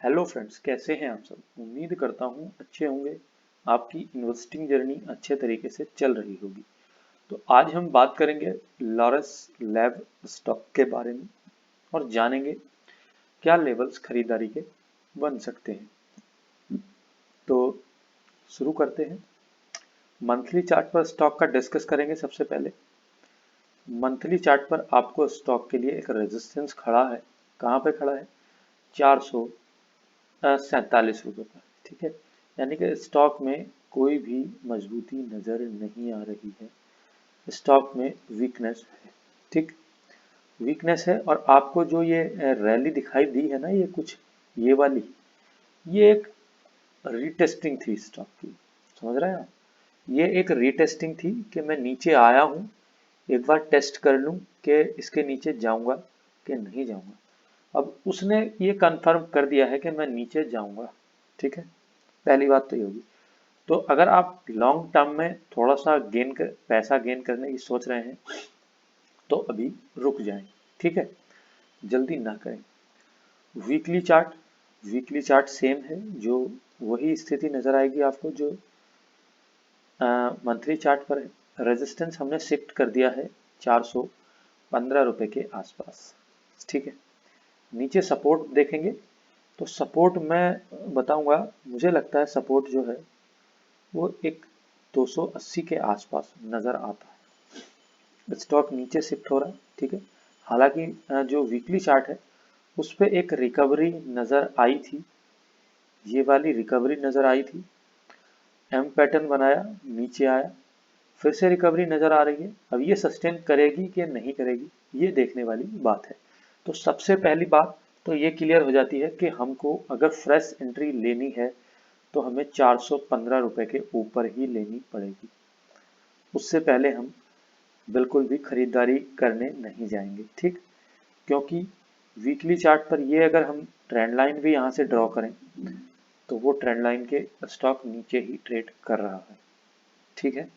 Hello friends, कैसे हैं आप सब। उम्मीद करता हूँ अच्छे होंगे। आपकी इन्वेस्टिंग जर्नी अच्छे तरीके से चल रही होगी। तो आज हम बात करेंगे लॉरस लैब स्टॉक के बारे में और जानेंगे क्या लेवल्स खरीदारी के बन सकते हैं। तो शुरू करते हैं। मंथली चार्ट पर स्टॉक का डिस्कस करेंगे। सबसे पहले मंथली चार्ट पर आपको स्टॉक के लिए एक रेजिस्टेंस खड़ा है। कहाँ पे खड़ा है? 447 रुपये पर। ठीक है, यानी कि स्टॉक में कोई भी मजबूती नजर नहीं आ रही है। स्टॉक में वीकनेस है। ठीक, वीकनेस है। और आपको जो ये रैली दिखाई दी है ना, ये कुछ ये वाली, ये एक रीटेस्टिंग थी स्टॉक की। समझ रहे हैं आप? ये एक रीटेस्टिंग थी कि मैं नीचे आया हूँ, एक बार टेस्ट कर लूँ कि इसके नीचे जाऊंगा कि नहीं जाऊंगा। अब उसने ये कंफर्म कर दिया है कि मैं नीचे जाऊंगा। ठीक है, पहली बात तो ये होगी। तो अगर आप लॉन्ग टर्म में थोड़ा सा पैसा गेन करने की सोच रहे हैं तो अभी रुक जाएं। ठीक है, जल्दी ना करें। Weekly chart, weekly chart same है, जो वही स्थिति नजर आएगी आपको जो मंथली चार्ट पर है। रेजिस्टेंस हमने शिफ्ट कर दिया है 415 रुपए के आसपास। ठीक है, नीचे सपोर्ट देखेंगे तो सपोर्ट मैं बताऊंगा, मुझे लगता है सपोर्ट जो है वो एक 280 के आसपास नजर आता है। स्टॉक नीचे शिफ्ट हो रहा है। ठीक है, हालांकि जो वीकली चार्ट है उस पर एक रिकवरी नजर आई थी, ये वाली रिकवरी नजर आई थी। एम पैटर्न बनाया, नीचे आया, फिर से रिकवरी नजर आ रही है। अब ये सस्टेन करेगी कि नहीं करेगी, ये देखने वाली बात है। तो सबसे पहली बात तो ये क्लियर हो जाती है कि हमको अगर फ्रेश एंट्री लेनी है तो हमें 415 रुपए के ऊपर ही लेनी पड़ेगी। उससे पहले हम बिल्कुल भी खरीदारी करने नहीं जाएंगे। ठीक, क्योंकि वीकली चार्ट पर ये अगर हम ट्रेंड लाइन भी यहाँ से ड्रॉ करें तो वो ट्रेंड लाइन के स्टॉक नीचे ही ट्रेड कर रहा है। ठीक है,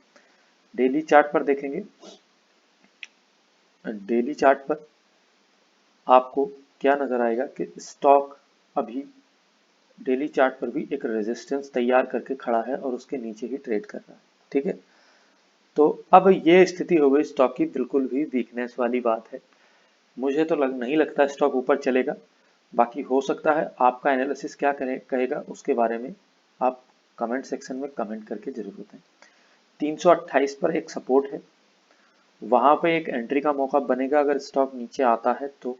डेली चार्ट पर देखेंगे। डेली चार्ट पर आपको क्या नजर आएगा कि स्टॉक अभी डेली चार्ट पर भी एक रेजिस्टेंस तैयार करके खड़ा है और उसके नीचे ही ट्रेड कर रहा है। ठीक है, तो अब ये स्थिति हो गई स्टॉक की बिल्कुल भी वीकनेस वाली बात है। मुझे तो नहीं लगता स्टॉक ऊपर चलेगा। बाकी हो सकता है आपका एनालिसिस क्या कहेगा उसके बारे में आप कमेंट सेक्शन में कमेंट करके जरूर बताएं। 328 पर एक सपोर्ट है, वहां पे एक एंट्री का मौका बनेगा अगर स्टॉक नीचे आता है तो,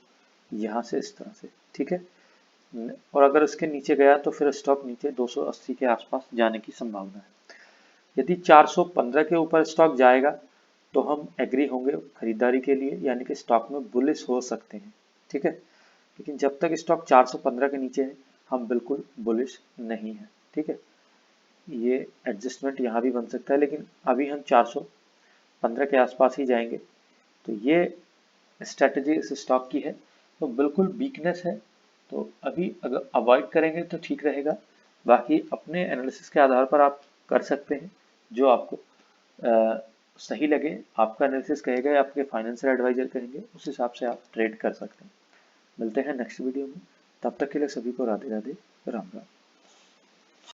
यहाँ से इस तरह से। ठीक है, और अगर इसके नीचे गया तो फिर स्टॉक नीचे 280 के आसपास जाने की संभावना है। यदि 415 के ऊपर स्टॉक जाएगा तो हम एग्री होंगे खरीदारी के लिए, यानी कि स्टॉक में बुलिश हो सकते हैं। ठीक है, लेकिन जब तक स्टॉक 415 के नीचे है हम बिल्कुल बुलिश नहीं है। ठीक है, ये एडजस्टमेंट यहाँ भी बन सकता है, लेकिन अभी हम 415 के आसपास ही जाएंगे। तो ये स्ट्रेटजी इस स्टॉक की है। तो बिल्कुल वीकनेस है, तो अभी अगर अवॉइड करेंगे तो ठीक रहेगा। बाकी अपने एनालिसिस के आधार पर आप कर सकते हैं जो आपको सही लगे। आपका एनालिसिस कहेगा या आपके फाइनेंशियल एडवाइजर कहेंगे, उस हिसाब से आप ट्रेड कर सकते हैं। मिलते हैं नेक्स्ट वीडियो में, तब तक के लिए सभी को राधे राधे, राम राम।